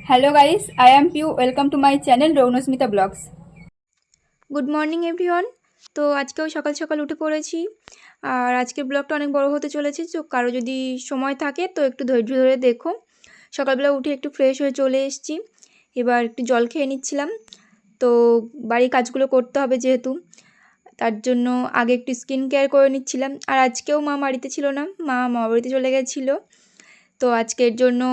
Hello guys, I am Piu. Welcome to my channel Ronosmita Vlogs. Good morning everyone. তো আজকেও সকাল সকাল উঠে পড়েছি, আর আজকের ব্লগটা অনেক বড় হতে চলেছে। তো কারো যদি সময় থাকে তো একটু ধৈর্য ধরে দেখো। সকালবেলা উঠে একটু ফ্রেশ হয়ে চলে এসেছি, এবার একটু জল খেয়ে নিচ্ছিলাম। তো বাড়ির কাজগুলো করতে হবে যেহেতু, তার জন্য আগে একটু স্কিন কেয়ার করে নিচ্ছিলাম। আর আজকেও মা বাড়িতে ছিল না, মা বাড়িতে চলে গেছিলো। তো আজকের জন্য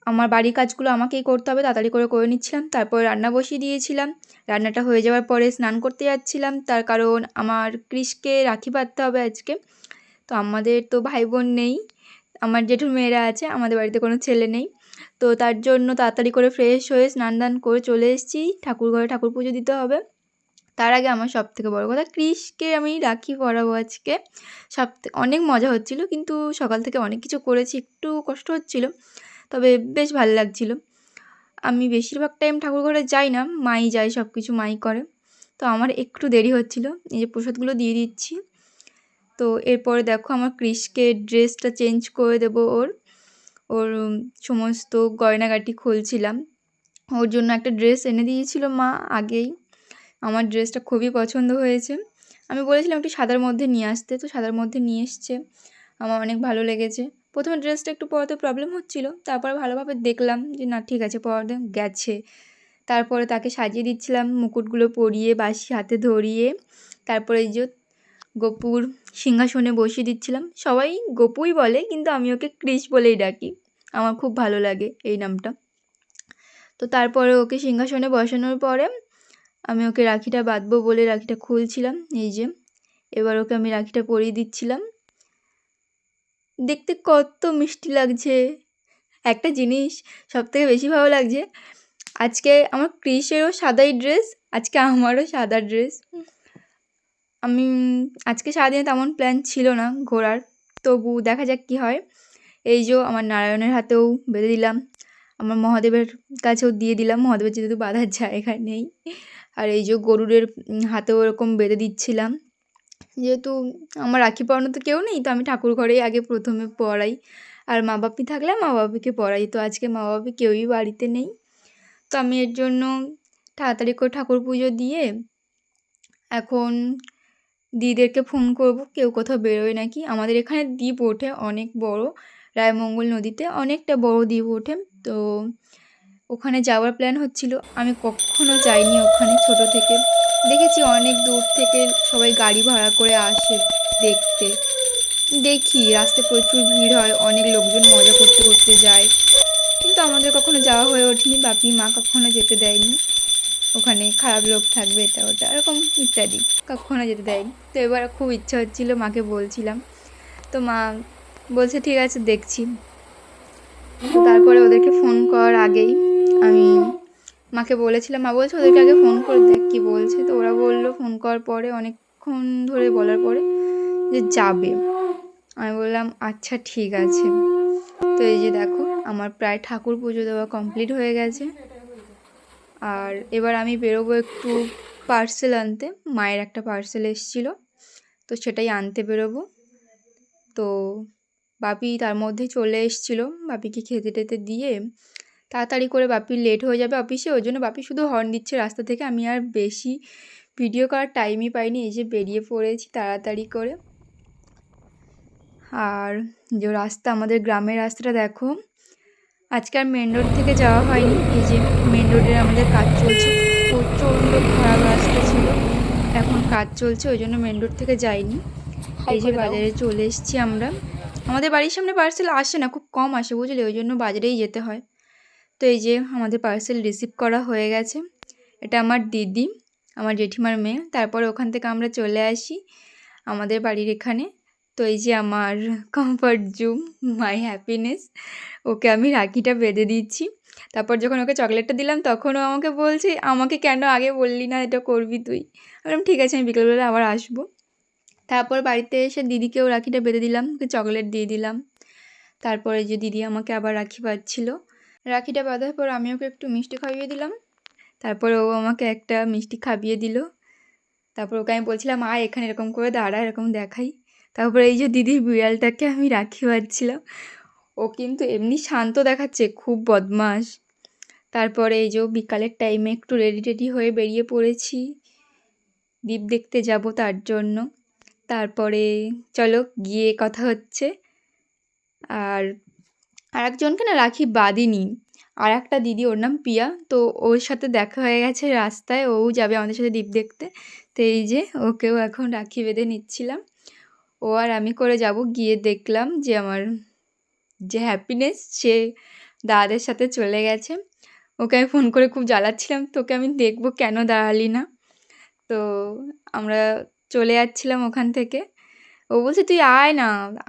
আমার বাড়ির কাজগুলো আমাকেই করতে হবে, তাড়াতাড়ি করে নিচ্ছিলাম। তারপর রান্না বসিয়ে দিয়েছিলাম। রান্নাটা হয়ে যাওয়ার পরে স্নান করতে যাচ্ছিলাম, তার কারণ আমার কৃষকে রাখি বাঁধতে হবে আজকে। তো আমাদের তো ভাই বোন নেই, আমার জেঠুর মেয়েরা আছে, আমাদের বাড়িতে কোনো ছেলে নেই। তো তার জন্য তাড়াতাড়ি করে ফ্রেশ হয়ে স্নান দান করে চলে এসেছি। ঠাকুর ঘরে ঠাকুর পুজো দিতে হবে। তার আগে আমার সবথেকে বড় কথা, কৃষকে আমি রাখি পরাবো আজকে। অনেক মজা হচ্ছিল, কিন্তু সকাল থেকে অনেক কিছু করেছি, একটু কষ্ট হচ্ছিল, তবে বেশ ভালো লাগছিল। আমি বেশিরভাগ টাইম ঠাকুর ঘরে যাই না, মাই যায়, সব কিছু মাই করে। তো আমার একটু দেরি হচ্ছিল, এই যে প্রসাদগুলো দিয়ে দিচ্ছি। তো এরপরে দেখো আমার কৃষকে ড্রেসটা চেঞ্জ করে দেবো। ওর ওর সমস্ত গয়নাগাটি খুলছিলাম। ওর জন্য একটা ড্রেস এনে দিয়েছিল মা আগেই। আমার ড্রেসটা খুবই পছন্দ হয়েছে। আমি বলেছিলাম একটু সাদার মধ্যে নিয়ে আসতে, তো সাদার মধ্যে নিয়ে এসছে। আমার অনেক ভালো লেগেছে। প্রথমে ড্রেসটা একটু পরাতে প্রবলেম হচ্ছিল, তারপরে ভালোভাবে দেখলাম যে না, ঠিক আছে, পরাতে গেছে। তারপরে তাকে সাজিয়ে দিচ্ছিলাম, মুকুটগুলো পরিয়ে বাঁশি হাতে ধরিয়ে। তারপরে এই যে গপুর সিংহাসনে বসিয়ে দিচ্ছিলাম। সবাই গপুই বলে, কিন্তু আমি ওকে কৃষ বলেই ডাকি, আমার খুব ভালো লাগে এই নামটা। তো তারপরে ওকে সিংহাসনে বসানোর পরে আমি ওকে রাখিটা বাঁধবো বলে রাখিটা খুলছিলাম। এই যে এবার ওকে আমি রাখিটা পরিয়ে দিচ্ছিলাম। দেখতে কত মিষ্টি লাগছে। একটা জিনিস সবথেকে বেশি ভালো লাগছে, আজকে আমার কৃষেরও সাদাই ড্রেস, আজকে আমারও সাদা ড্রেস। আমি আজকে সারাদিনে তেমন প্ল্যান ছিল না ঘোরার, তবু দেখা যাক কী হয়। এই যে আমার নারায়ণের হাতেও বেঁধে দিলাম, আমার মহাদেবের কাছেও দিয়ে দিলাম, মহাদেবের যেহেতু বাঁধার জায়গা নেই। আর এই যে গরুরের হাতেও এরকম বেঁধে দিচ্ছিলাম, যেহেতু আমার রাখি পরানো তো কেউ নেই, তো আমি ঠাকুর ঘরেই আগে প্রথমে পরাই। আর মা বাপি থাকলে মা বাপিকে পরাই, তো আজকে মা বাপি কেউই বাড়িতে নেই। তো আমি এর জন্য তাড়াতাড়ি করে ঠাকুর পুজো দিয়ে এখন দিদিদেরকে ফোন করব, কেউ কোথাও বেরোয় নাকি। আমাদের এখানে দ্বীপ ওঠে অনেক বড়, রায়মঙ্গল নদীতে অনেকটা বড় দ্বীপ ওঠে। তো ওখানে যাওয়ার প্ল্যান হচ্ছিল। আমি কখনো যাইনি ওখানে, ছোট থেকে দেখেছি অনেক দূর থেকে সবাই গাড়ি ভাড়া করে আসে দেখতে। দেখি রাস্তায় প্রচুর ভিড় হয়, অনেক লোকজন মজা করতে করতে যায়, কিন্তু আমাদের কখনো যাওয়া হয়ে ওঠেনি। বাপি মা কখনো যেতে দেয়নি, ওখানে খারাপ লোক থাকবে, এটা ওটা এরকম ইত্যাদি, কখনো যেতে দেয়নি। তো এবার খুব ইচ্ছা হচ্ছিল, মাকে বলছিলাম। তো মা বলছে ঠিক আছে, দেখছি। তো তারপরে ওদেরকে ফোন করার আগেই আমি মাকে বলেছিলাম, মা বলছে ওদেরকে আগে ফোন করে দেখ কী বলছে। তো ওরা বললো ফোন করার পরে, অনেকক্ষণ ধরে বলার পরে, যে যাবে। আমি বললাম আচ্ছা ঠিক আছে। তো এই যে দেখো আমার প্রায় ঠাকুর পুজো দেওয়া কমপ্লিট হয়ে গেছে। আর এবার আমি বেরোবো একটু পার্সেল আনতে, মায়ের একটা পার্সেল এসেছিলো, তো সেটাই আনতে বেরোবো। তো বাপি তার মধ্যে চলে এসেছিলো, বাপিকে খেতে টেতে দিয়ে তাড়াতাড়ি করে, বাপির লেট হয়ে যাবে অফিসে, ওই জন্য বাপি শুধু হর্ন দিচ্ছে রাস্তা থেকে। আমি আর বেশি ভিডিও করার টাইমই পাইনি, এই যে বেরিয়ে পড়েছি তাড়াতাড়ি করে। আর যে রাস্তা, আমাদের গ্রামের রাস্তাটা দেখো, আজকে আর মেন রোড থেকে যাওয়া হয়নি। এই যে মেন রোডের আমাদের কাজ চলছে, প্রচণ্ড খারাপ রাস্তা ছিল, এখন কাজ চলছে, ওই জন্য মেন রোড থেকে যাইনি। এই যে বাজারে চলে এসেছি আমরা। আমাদের বাড়ির সামনে পার্সেল আসে না, খুব কম আসে বুঝলে, ওই জন্য বাজারেই যেতে হয়। তো এই যে আমাদের পার্সেল রিসিভ করা হয়ে গেছে। এটা আমার দিদি, আমার জেঠিমার মেয়ে। তারপরে ওখান থেকে আমরা চলে আসি আমাদের বাড়ির এখানে। তো এই যে আমার কমফর্ট জুম, মাই হ্যাপিনেস, ওকে আমি রাখিটা বেঁধে দিচ্ছি। তারপর যখন ওকে চকলেটটা দিলাম, তখনও আমাকে বলছে আমাকে কেন আগে বললি না, এটা করবি তুই। বললাম ঠিক আছে, আমি বিকেলবেলা আবার আসবো। তারপর বাড়িতে এসে দিদিকেও রাখিটা বেঁধে দিলাম, ওকে চকলেট দিয়ে দিলাম। তারপরে যে দিদি আমাকে আবার রাখি বাঁধছিল, রাখিটা বাঁধার পর আমি ওকে একটু মিষ্টি খাইয়ে দিলাম। তারপরে ও আমাকে একটা মিষ্টি খাইয়ে দিল। তারপর ওকে আমি বলছিলাম এখানে এরকম করে দাঁড়া, এরকম দেখাই। তারপরে এই যে দিদির বিড়ালটাকে আমি রাখি বাঁধছিলাম। ও কিন্তু এমনি শান্ত দেখাচ্ছে, খুব বদমাশ। তারপরে এই যে বিকালের টাইমে একটু রেডি টেডি হয়ে বেরিয়ে পড়েছি দ্বীপ দেখতে যাব তার জন্য। তারপরে চলো গিয়ে কথা হচ্ছে। আর আরেকজনকে না রাখি বাঁধিনি, আর একটা দিদি, ওর নাম পিয়া, তো ওর সাথে দেখা হয়ে গেছে রাস্তায়, ও যাবে আমাদের সাথে দ্বীপ দেখতে। তো এই যে ওকেও এখন রাখি বেঁধে নিচ্ছিলাম। ও আর আমি করে যাব, গিয়ে দেখলাম যে আমার যে হ্যাপিনেস সে দাদাদের সাথে চলে গেছে। ওকে আমি ফোন করে খুব জ্বালাচ্ছিলাম, তোকে আমি দেখবো কেন দাঁড়ালি না। তো আমরা চলে যাচ্ছিলাম ওখান থেকে। ও বলছে তুই আয় না,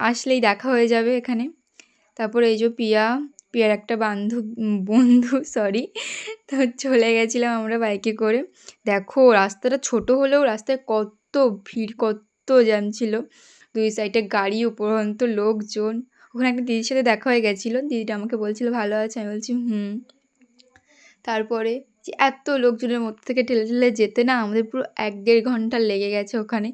আসলেই দেখা হয়ে যাবে এখানে। তারপরে এই যে পিয়ার একটা বন্ধু সরি, তো চলে গেছিলাম আমরা বাইকে করে। দেখো রাস্তাটা ছোট হলেও রাস্তায় কত ভিড়, কত জ্যাম ছিল, দুই সাইডে গাড়ি, উপরন্ত লোকজন। ওখানে একটা দিদির সাথে দেখা হয়ে গেছিলো, দিদিটা আমাকে বলছিল ভালো আছে, আমি বলছি হুম। তারপরে যে এত লোকজনের মধ্যে থেকে ঠেলে ঠেলে যেতে না আমাদের পুরো 1-1.5 ঘন্টা লেগে গেছে ওখানে।